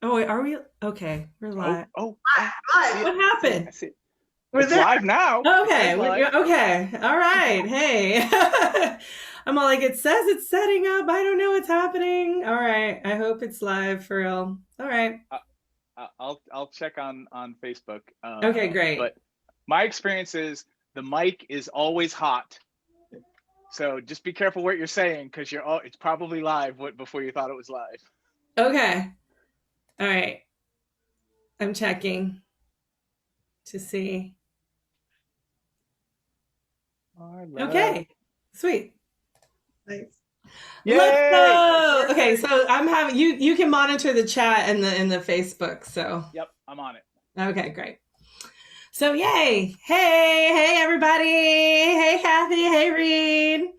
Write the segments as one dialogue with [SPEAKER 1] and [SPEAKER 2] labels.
[SPEAKER 1] Oh, wait, are we? Okay, we're
[SPEAKER 2] Oh,
[SPEAKER 1] live.
[SPEAKER 2] oh, oh, I see
[SPEAKER 3] Live.
[SPEAKER 2] it.
[SPEAKER 1] What
[SPEAKER 2] I see it. I
[SPEAKER 1] happened?
[SPEAKER 2] see it.
[SPEAKER 3] We're
[SPEAKER 2] It's
[SPEAKER 3] there.
[SPEAKER 2] live now. It
[SPEAKER 1] Okay,
[SPEAKER 2] says live.
[SPEAKER 1] okay. All right. Hey. I'm all like, it says it's setting up. I don't know what's happening. All right. I hope it's live for real. All right.
[SPEAKER 2] Uh, I'll check on Facebook.
[SPEAKER 1] Okay, great.
[SPEAKER 2] But my experience is the mic is always hot. So just be careful what you're saying because it's probably live before you thought it was live.
[SPEAKER 1] Okay. All right. I'm checking to see.
[SPEAKER 2] Marla.
[SPEAKER 1] Okay. Sweet.
[SPEAKER 3] Nice.
[SPEAKER 1] Let's
[SPEAKER 2] Yay!
[SPEAKER 1] go. Okay, so I'm having you can monitor the chat and the Facebook. So
[SPEAKER 2] Yep, I'm on it.
[SPEAKER 1] okay, great. So yay. Hey everybody. Hey Kathy. Hey Reed.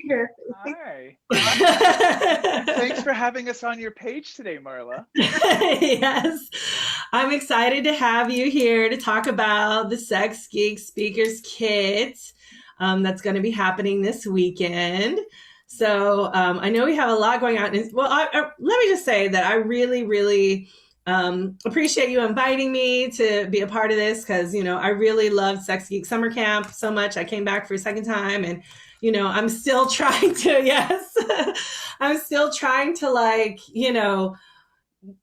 [SPEAKER 3] Here.
[SPEAKER 2] Hi. Thanks
[SPEAKER 1] Yes,
[SPEAKER 2] for having us on your page today, Marla.
[SPEAKER 1] I'm excited to have you here to talk about the Sex Geek Speakers Kit that's going to be happening this weekend. So I know we have a lot going on. Well, let me just say that I really, really appreciate you inviting me to be a part of this because, I really loved Sex Geek Summer Camp so much. I came back for a second time and I'm still trying to, yes, I'm still trying to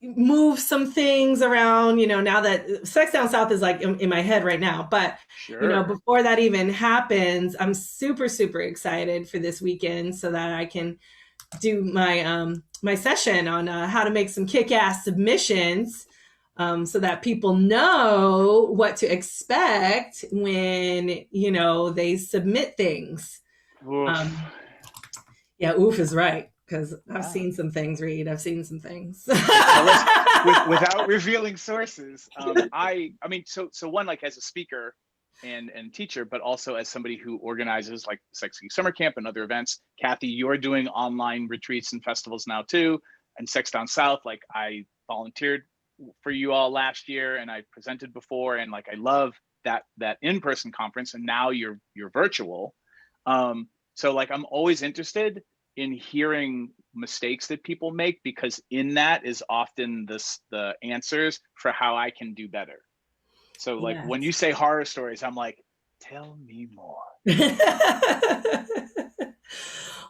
[SPEAKER 1] move some things around, now that Sex Down South is like in my head right now. But,
[SPEAKER 2] Sure.
[SPEAKER 1] before that even happens, I'm super, super excited for this weekend so that I can do my session on how to make some kick-ass submissions so that people know what to expect when, they submit things.
[SPEAKER 2] Oof.
[SPEAKER 1] Um, yeah, oof is right because I've
[SPEAKER 2] Yeah.
[SPEAKER 1] seen some things. Read, I've seen some things.
[SPEAKER 2] Well, tell us without revealing sources. I mean, so one, like as a speaker and teacher, but also as somebody who organizes like Sex Geek Summer Camp and other events. Kathy, you're doing online retreats and festivals now too, and Sex Down South. Like I volunteered for you all last year, and I presented before, and like I love that in-person conference, and now you're virtual. So like I'm always interested in hearing mistakes that people make because in that is often the answers for how I can do better. So like when you
[SPEAKER 1] Yes.
[SPEAKER 2] say horror stories, I'm like, tell me more.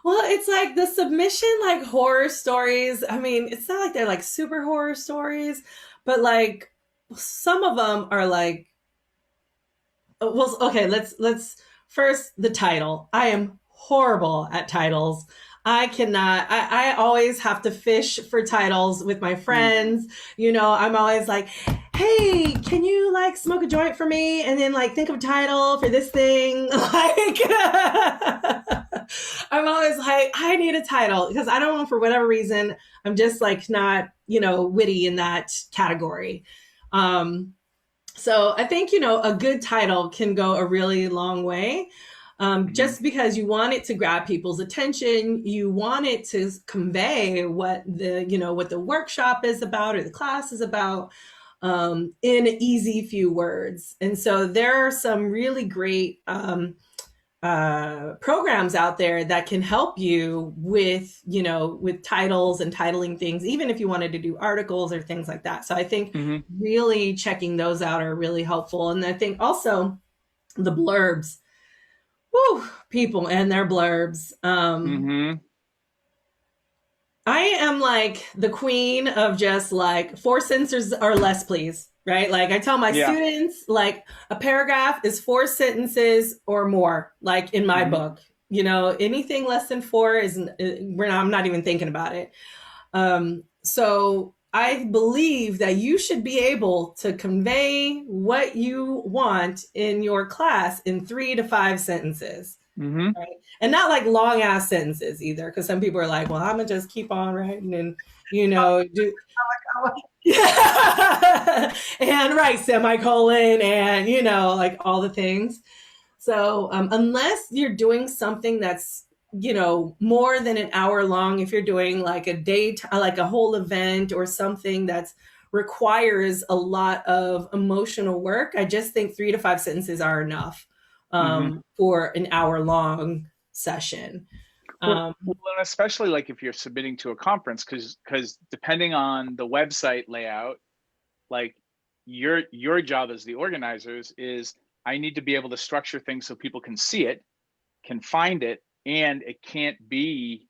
[SPEAKER 1] Well, it's like the submission, like horror stories. I mean, it's not like they're like super horror stories, but like some of them are like, well, okay, let's first the title. I am horrible at titles. I cannot, I always have to fish for titles with my
[SPEAKER 2] Mm.
[SPEAKER 1] friends. I'm always like, hey, can you like smoke a joint for me? And then like think of a title for this thing. Like, I'm always like, I need a title because I don't know, for whatever reason, I'm just like not, witty in that category. Um, so I think, a good title can go a really long way.
[SPEAKER 2] Mm-hmm.
[SPEAKER 1] Just because you want it to grab people's attention, you want it to convey what the workshop is about or the class is about in easy few words. And so there are some really great programs out there that can help you with titles and titling things, even if you wanted to do articles or things like that. So I think
[SPEAKER 2] Mm-hmm.
[SPEAKER 1] really checking those out are really helpful. And I think also the blurbs, whew, people and their blurbs.
[SPEAKER 2] Mm-hmm.
[SPEAKER 1] I am like the queen of just like four sentences or less, please. Right? Like I tell my
[SPEAKER 2] Yeah.
[SPEAKER 1] students, like a paragraph is four sentences or more, like in my
[SPEAKER 2] Mm-hmm.
[SPEAKER 1] book. Anything less than four I'm not even thinking about it. So I believe that you should be able to convey what you want in your class in 3 to 5 sentences.
[SPEAKER 2] Mm-hmm.
[SPEAKER 1] Right. And not like long ass sentences either, because some people are like, well, I'm gonna just keep on writing and do and write semicolon and like all the things. So unless you're doing something that's more than an hour long, if you're doing like a day, like a whole event or something that's requires a lot of emotional work, I just think 3 to 5 sentences are enough
[SPEAKER 2] Mm-hmm.
[SPEAKER 1] for an hour long session.
[SPEAKER 2] Well, and especially like if you're submitting to a conference, because depending on the website layout, like your job as the organizers is I need to be able to structure things so people can see it, can find it, and it can't be,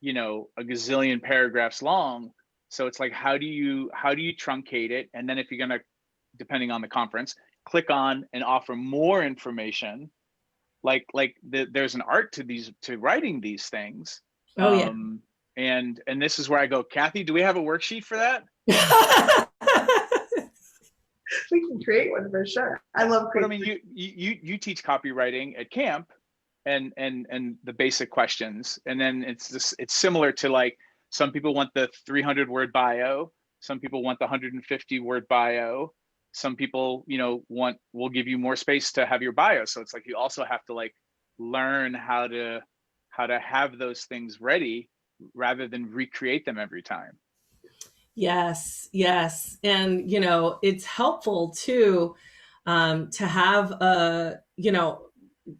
[SPEAKER 2] a gazillion paragraphs long. So it's like, how do you truncate it? And then if you're gonna, depending on the conference, click on and offer more information. There's an art to writing these things.
[SPEAKER 1] Oh yeah.
[SPEAKER 2] And this is where I go, Kathy, do we have a worksheet for that?
[SPEAKER 3] We can create one for sure. I love
[SPEAKER 2] But I
[SPEAKER 3] creating.
[SPEAKER 2] mean, you teach copywriting at camp, and the basic questions, and then it's similar to like some people want the 300 word bio, some people want the 150 word bio, some people will give you more space to have your bio. So it's like you also have to like learn how to have those things ready rather than recreate them every time.
[SPEAKER 1] Yes, yes. And, it's helpful too, to have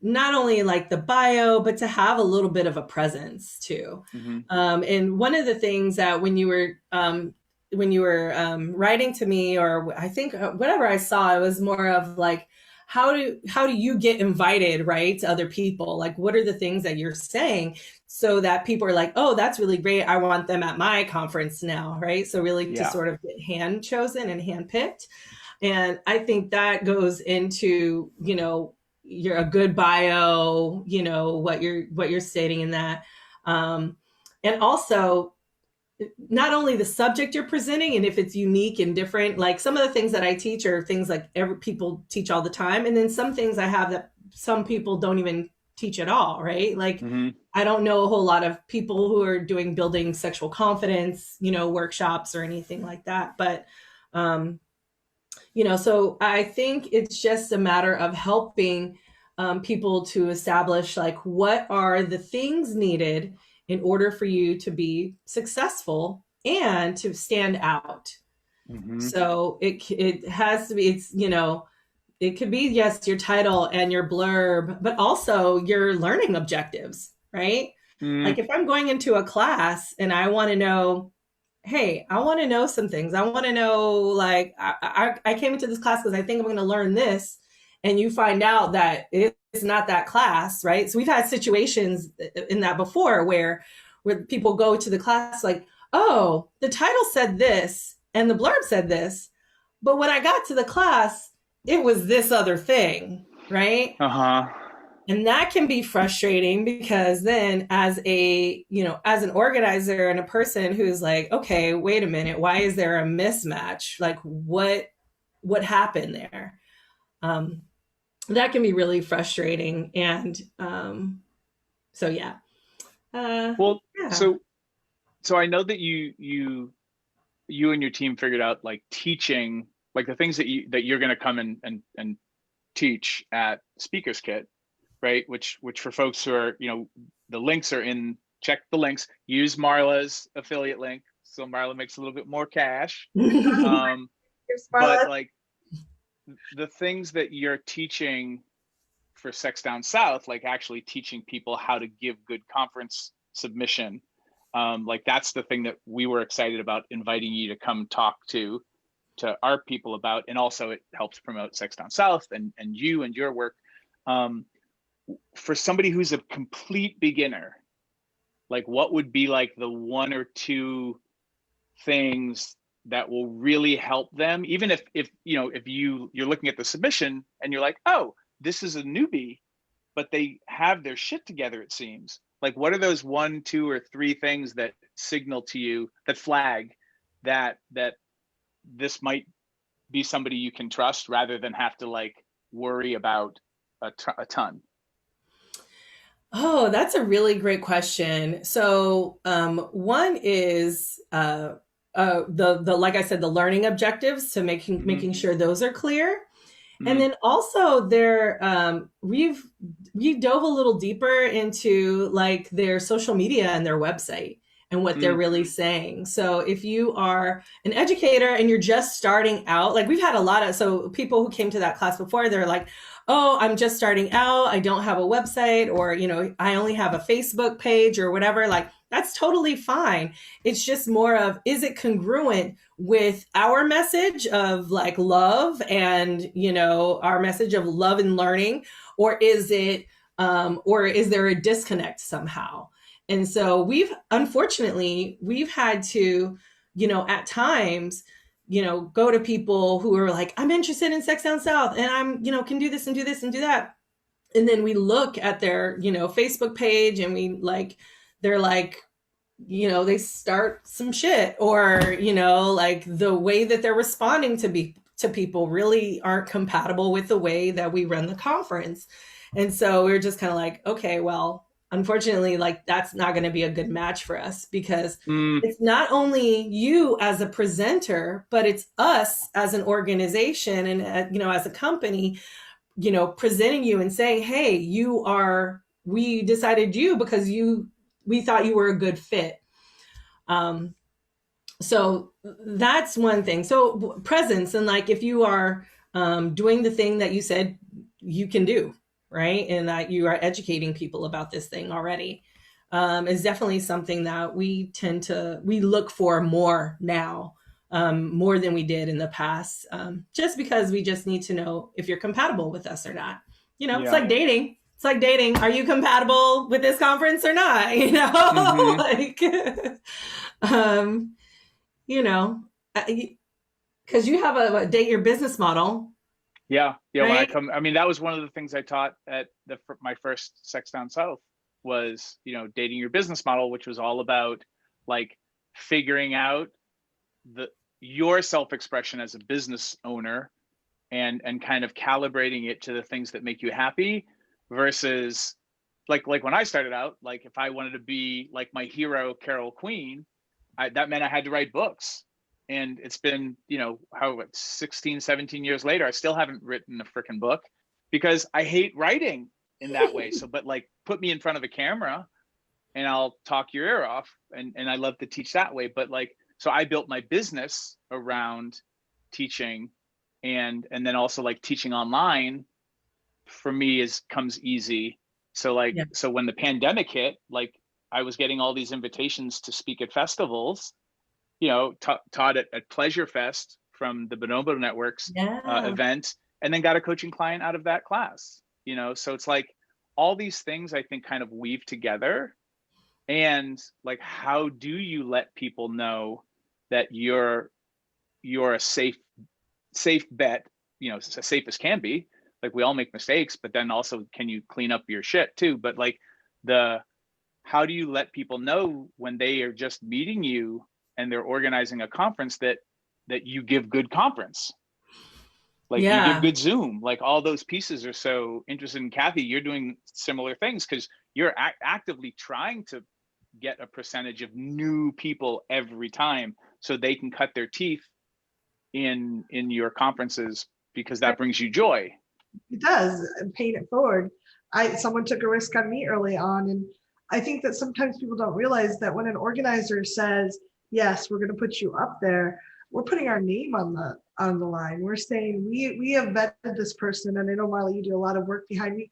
[SPEAKER 1] not only like the bio, but to have a little bit of a presence too.
[SPEAKER 2] Mm-hmm.
[SPEAKER 1] And one of the things that when you were writing to me, or I think whatever I saw, it was more of like, how do you get invited, right, to other people? Like, what are the things that you're saying so that people are like, oh, that's really great. I want them at my conference now, right? So really to sort of get hand chosen and hand picked. And I think that goes into, you're a good bio, what you're stating in that. And also not only the subject you're presenting and if it's unique and different, like some of the things that I teach are things like people teach all the time. And then some things I have that some people don't even teach at all, right? Like,
[SPEAKER 2] Mm-hmm.
[SPEAKER 1] I don't know a whole lot of people who are doing building sexual confidence, workshops or anything like that. But, so I think it's just a matter of helping people to establish like what are the things needed in order for you to be successful and to stand out.
[SPEAKER 2] Mm-hmm.
[SPEAKER 1] So it has to be, it could be, yes, your title and your blurb, but also your learning objectives, right?
[SPEAKER 2] Mm-hmm.
[SPEAKER 1] Like if I'm going into a class and I want to know, hey, I want to know some things. I want to know, like, I came into this class because I think I'm going to learn this. And you find out that it's not that class, right? So we've had situations in that before where people go to the class like, oh, the title said this and the blurb said this, but when I got to the class, it was this other thing, right?
[SPEAKER 2] Uh-huh.
[SPEAKER 1] And that can be frustrating because then as as an organizer and a person who's like, okay, wait a minute, why is there a mismatch? Like what happened there? That can be really frustrating. And so, yeah.
[SPEAKER 2] Well,
[SPEAKER 1] yeah.
[SPEAKER 2] So I know that you and your team figured out like teaching, like the things that you're going to come and teach at Speakers Kit, right? Which for folks who are, the links are in, check the links, use Marla's affiliate link. So Marla makes a little bit more cash. But like the things that you're teaching for Sex Down South, like actually teaching people how to give good conference submission. Like that's the thing that we were excited about inviting you to come talk to our people about. And also it helps promote Sex Down South and you and your work. For somebody who's a complete beginner, like what would be like the one or two things that will really help them, even if you're looking at the submission and you're like, oh, this is a newbie, but they have their shit together, it seems. Like, what are those 1, 2, or 3 things that signal to you, that flag that this might be somebody you can trust rather than have to like worry about a ton?
[SPEAKER 1] Oh, that's a really great question. So one is the like I said, the learning objectives, to making sure those are clear. Mm-hmm. And then also we dove a little deeper into like their social media and their website and what they're really saying. So if you are an educator and you're just starting out, like we've had a lot of, so people who came to that class before, they're like, oh, I'm just starting out. I don't have a website, or, you know, I only have a Facebook page or whatever. Like, that's totally fine. It's just more of, is it congruent with our message of like love and, you know, our message of love and learning, or is it, or is there a disconnect somehow? And so unfortunately, we've had to, you know, at times, you know, go to people who are like, I'm interested in Sex Down South and I'm, you know, can do this and do this and do that. And then we look at their, you know, Facebook page and they're like, you know, they start some shit, or, you know, like the way that they're responding to people really aren't compatible with the way that we run the conference. And so we're just kind of like, okay, well, unfortunately, like that's not going to be a good match for us, because it's not only you as a presenter, but it's us as an organization and, you know, as a company, you know, presenting you and saying, hey, we decided you because we thought you were a good fit. So that's one thing. So presence, and like if you are doing the thing that you said you can do, right? And that you are educating people about this thing already, is definitely something that we look for more now, more than we did in the past, just because we just need to know if you're compatible with us or not. You know, It's like dating. It's like dating. Are you compatible with this conference or not? You know, like, you know, because you have a date your business model.
[SPEAKER 2] Yeah.
[SPEAKER 1] Right?
[SPEAKER 2] I mean, that was one of the things I taught at my first Sex Down South was, you know, dating your business model, which was all about like figuring out your self-expression as a business owner and kind of calibrating it to the things that make you happy versus like when I started out, like if I wanted to be like my hero, Carol Queen, that meant I had to write books. And it's been, you know, 16, 17 years later, I still haven't written a freaking book because I hate writing in that way. So, but like put me in front of a camera and I'll talk your ear off. And I love to teach that way. But like, so I built my business around teaching and then also like teaching online for me comes easy. So like, So when the pandemic hit, like I was getting all these invitations to speak at festivals, you know, taught at Pleasure Fest from the Bonobo Network's event, and then got a coaching client out of that class, you know? So it's like all these things I think kind of weave together. And like, how do you let people know that you're a safe bet, you know, as safe as can be? Like we all make mistakes, but then also can you clean up your shit too? But like how do you let people know when they are just meeting you and they're organizing a conference that you give good conference, like you give good Zoom, like all those pieces are so interesting. And Kathy, you're doing similar things because you're actively trying to get a percentage of new people every time so they can cut their teeth in your conferences because that brings you joy.
[SPEAKER 3] It does, and paying it forward. Someone took a risk on me early on, and I think that sometimes people don't realize that when an organizer says, yes, we're going to put you up there, we're putting our name on the line. We're saying we have vetted this person, and I know, Marley, you do a lot of work behind me.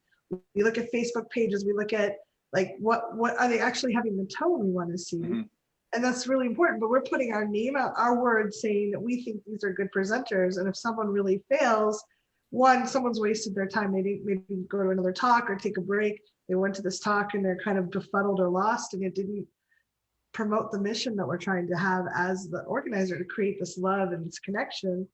[SPEAKER 3] We look at Facebook pages, we look at like what are they actually having the tone we want to see, and that's really important. But we're putting our name out, our word, saying that we think these are good presenters, and if someone really fails, someone's wasted their time. They didn't maybe go to another talk or take a break. They went to this talk and they're kind of befuddled or lost, and it didn't promote the mission that we're trying to have as the organizer, to create this love and this connection,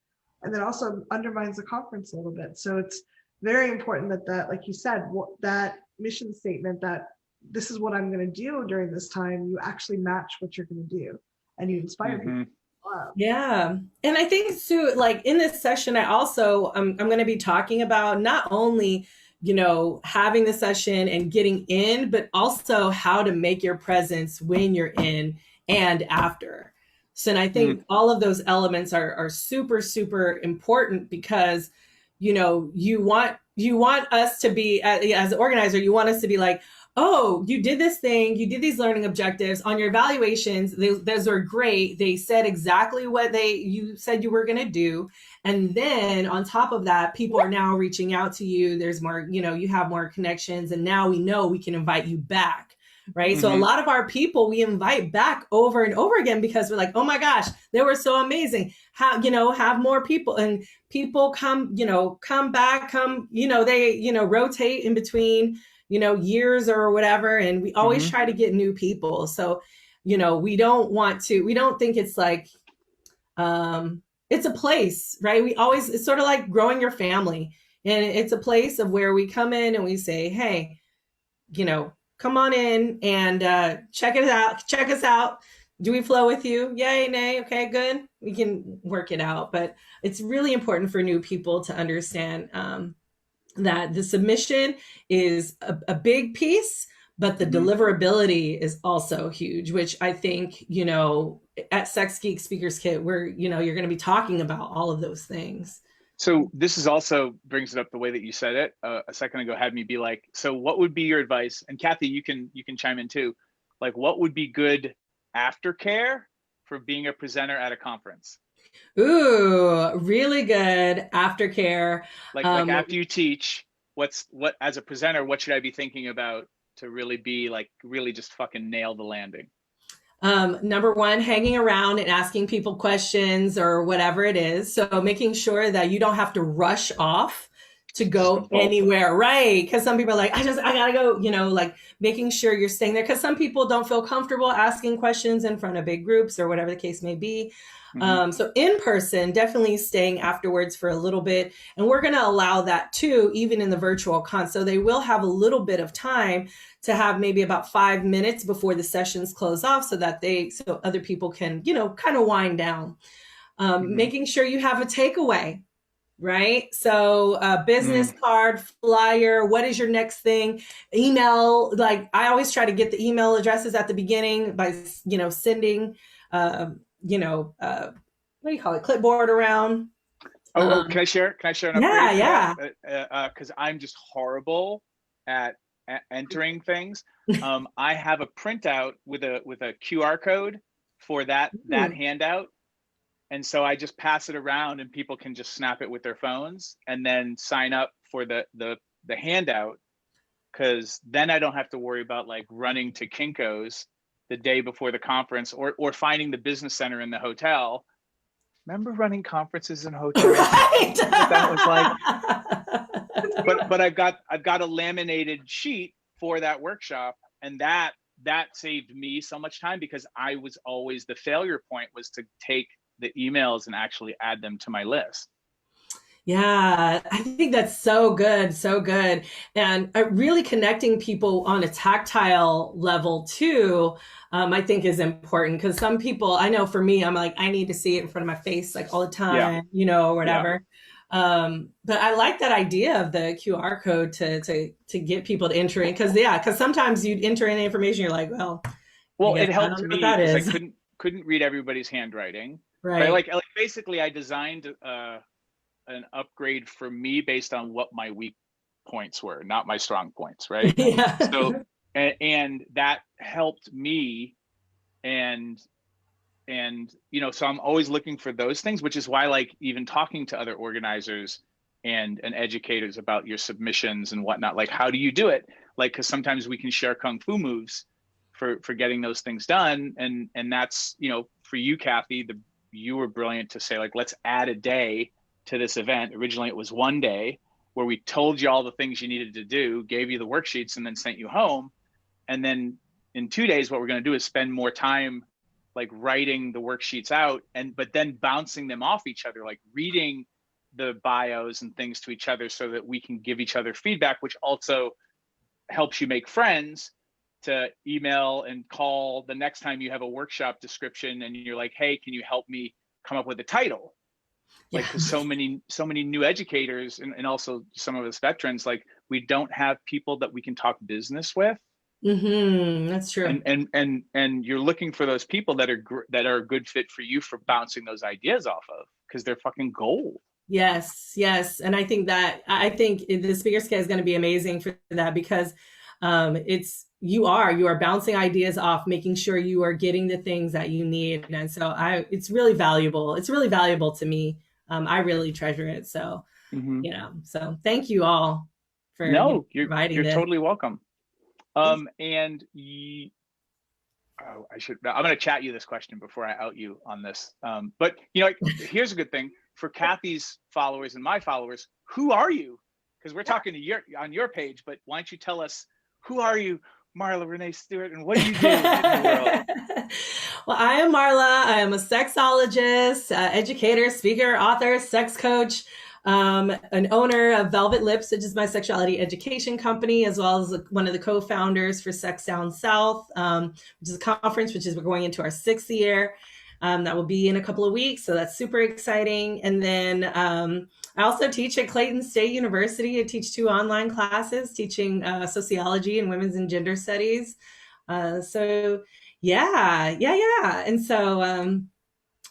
[SPEAKER 3] and then also undermines the conference a little bit. So it's very important that like you said, that mission statement, that this is what I'm going to do during this time, you actually match what you're going to do and you inspire people. Wow.
[SPEAKER 1] Yeah. And I think, Sue, like in this session, I also, I'm going to be talking about not only, you know, having the session and getting in, but also how to make your presence when you're in and after. So, and I think all of those elements are super, super important because, you know, you want us to be, as an organizer, you want us to be like, oh, you did this thing, you did these learning objectives on your evaluations. Those are great. They said exactly what you said you were going to do. And then on top of that, people are now reaching out to you. There's more, you have more connections. And now we know we can invite you back. Right. So a lot of our people we invite back over and over again because we're like, oh my gosh, they were so amazing. Have more people, and people come back, they, rotate in between, years or whatever. And we always try to get new people. So, we don't think it's like, it's a place, right? It's sort of like growing your family. And it's a place of where we come in and we say, hey, come on in and check us out. Do we flow with you? Yay, nay, okay, good. We can work it out. But it's really important for new people to understand that the submission is a big piece, but the deliverability is also huge, which I think, at Sex Geek Speakers Kit, where, you're going to be talking about all of those things.
[SPEAKER 2] So this is also brings it up the way that you said it a second ago, had me be like, so what would be your advice? And Kathy, you can chime in too. Like, what would be good aftercare for being a presenter at a conference?
[SPEAKER 1] Ooh, really good aftercare.
[SPEAKER 2] Like after you teach, what as a presenter, what should I be thinking about to really be like, really just fucking nail the landing?
[SPEAKER 1] Number one, hanging around and asking people questions or whatever it is. So making sure that you don't have to rush off to go anywhere, right? Because some people are like, I gotta go, like making sure you're staying there. Because some people don't feel comfortable asking questions in front of big groups or whatever the case may be. So in person, definitely staying afterwards for a little bit. And we're going to allow that too, even in the virtual con. So they will have a little bit of time to have maybe about 5 minutes before the sessions close off so other people can, kind of wind down. Making sure you have a takeaway, right? So business card, flyer, what is your next thing? Email, like I always try to get the email addresses at the beginning by, sending, what do you call it? Clipboard around.
[SPEAKER 2] Can I share? Can I share an upgrade?
[SPEAKER 1] Yeah.
[SPEAKER 2] Because I'm just horrible at entering things. I have a printout with a QR code for that handout, and so I just pass it around, and people can just snap it with their phones and then sign up for the handout. Because then I don't have to worry about like running to Kinko's the day before the conference or finding the business center in the hotel. Remember running conferences in hotels?
[SPEAKER 1] Right.
[SPEAKER 2] That was like, but I've got a laminated sheet for that workshop, and that saved me so much time because I was always, the failure point was to take the emails and actually add them to my list.
[SPEAKER 1] Yeah, I think that's so good, so good. And really connecting people on a tactile level too, I think is important because some people, I know for me, I'm like, I need to see it in front of my face like all the time, or whatever. Yeah. But I like that idea of the QR code to get people to enter in because sometimes you'd enter in information, you're like, well,
[SPEAKER 2] it helped me because I couldn't read everybody's handwriting.
[SPEAKER 1] Right.
[SPEAKER 2] Like basically I designed an upgrade for me based on what my weak points were, not my strong points, right?
[SPEAKER 1] Yeah.
[SPEAKER 2] So and that helped me, and so I'm always looking for those things, which is why like even talking to other organizers and educators about your submissions and whatnot, like how do you do it? Like, because sometimes we can share kung fu moves for getting those things done, and that's for you, Kathy, you were brilliant to say like, let's add a day to this event. Originally it was one day where we told you all the things you needed to do, gave you the worksheets, and then sent you home. And then in 2 days, what we're going to do is spend more time like writing the worksheets out, but then bouncing them off each other, like reading the bios and things to each other so that we can give each other feedback, which also helps you make friends to email and call the next time you have a workshop description and you're like, hey, can you help me come up with a title? Like, because so many new educators and also some of us veterans, like we don't have people that we can talk business with.
[SPEAKER 1] That's true.
[SPEAKER 2] And you're looking for those people that are a good fit for you for bouncing those ideas off of, because they're fucking gold.
[SPEAKER 1] Yes. And I think the speaker kit is going to be amazing for that because you are bouncing ideas off, making sure you are getting the things that you need. And so it's really valuable. It's really valuable to me. I really treasure it. So,
[SPEAKER 2] Mhm.
[SPEAKER 1] So thank you all for
[SPEAKER 2] No,
[SPEAKER 1] providing
[SPEAKER 2] you're
[SPEAKER 1] this.
[SPEAKER 2] totally welcome. And I'm going to chat you this question before I out you on this. But here's a good thing for Kathy's followers and my followers. Who are you? Because we're talking on your page, but why don't you tell us, who are you, Marla Renee Stewart, and what do you do in the world?
[SPEAKER 1] Well, I am Marla. I am a sexologist, educator, speaker, author, sex coach, an owner of Velvet Lips, which is my sexuality education company, as well as one of the co-founders for Sex Down South, which is a conference, we're going into our 6th year. That will be in a couple of weeks. So that's super exciting. And then I also teach at Clayton State University. I teach 2 online classes, teaching sociology and women's and gender studies. So yeah. And so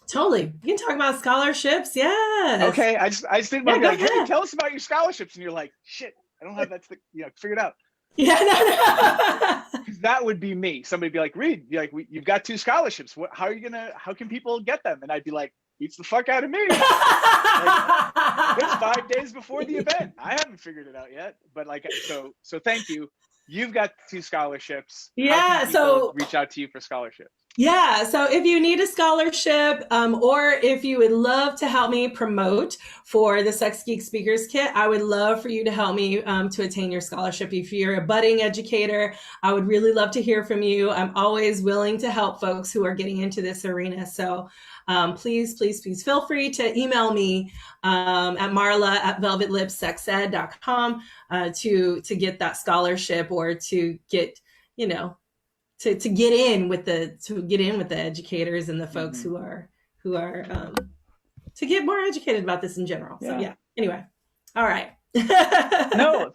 [SPEAKER 1] totally, you can talk about scholarships. Yes.
[SPEAKER 2] Okay, I just didn't want to be like, hey, tell us about your scholarships. And you're like, shit, I don't have that figured out.
[SPEAKER 1] Yeah, no.
[SPEAKER 2] That would be me. Somebody would be like, Reed, you've got 2 scholarships. How can people get them? And I'd be like, beats the fuck out of me. It's 5 days before the event. I haven't figured it out yet. But so thank you. You've got 2 scholarships.
[SPEAKER 1] Yeah.
[SPEAKER 2] How can people reach out to you for scholarships?
[SPEAKER 1] Yeah. So if you need a scholarship, or if you would love to help me promote for the Sex Geek Speakers Kit, I would love for you to help me to attain your scholarship. If you're a budding educator, I would really love to hear from you. I'm always willing to help folks who are getting into this arena. So please feel free to email me at marla@velvetlipsexed.com to get that scholarship, or to get, to get in with the educators and the folks who are to get more educated about this in general. So yeah. Anyway, all right.
[SPEAKER 2] No,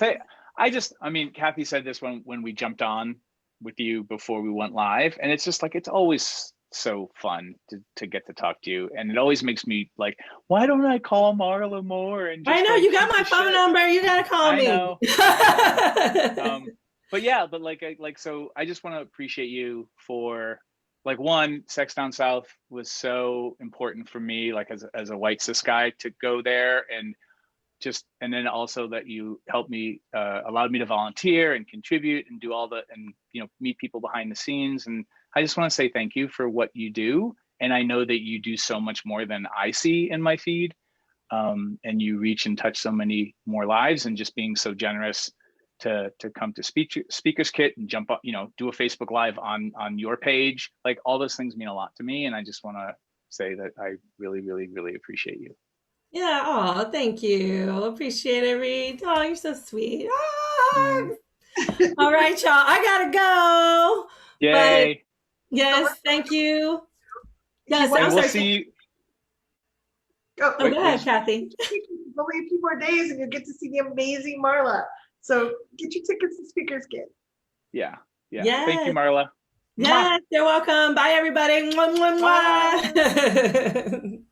[SPEAKER 2] Kathy said this when we jumped on with you before we went live, and it's just like, it's always so fun to get to talk to you, and it always makes me like, why don't I call Marla more? And
[SPEAKER 1] I know, you got my phone number. You gotta call me.
[SPEAKER 2] I know. But yeah, so I just want to appreciate you for, one, Sex Down South was so important for me, as a white cis guy, to go there, and then also that you helped me, allowed me to volunteer and contribute and do meet people behind the scenes. And I just want to say thank you for what you do. And I know that you do so much more than I see in my feed, and you reach and touch so many more lives, and just being so generous to come to Speakers Kit and jump up, do a Facebook Live on your page. All those things mean a lot to me. And I just want to say that I really, really, really appreciate you.
[SPEAKER 1] Yeah. Oh, thank you. Appreciate it, Reed. Oh, you're so sweet. All right, y'all. I gotta go.
[SPEAKER 2] Yay.
[SPEAKER 1] But yes, thank you. Yes,
[SPEAKER 2] and we'll see you.
[SPEAKER 3] Go
[SPEAKER 1] ahead, Kathy.
[SPEAKER 3] Only a few more days and you'll get to see the amazing Marla. So get your tickets to Speakers Kit.
[SPEAKER 2] Yeah. Thank you, Marla.
[SPEAKER 1] Yes, you're welcome. Bye, everybody. Mwah, mwah, mwah.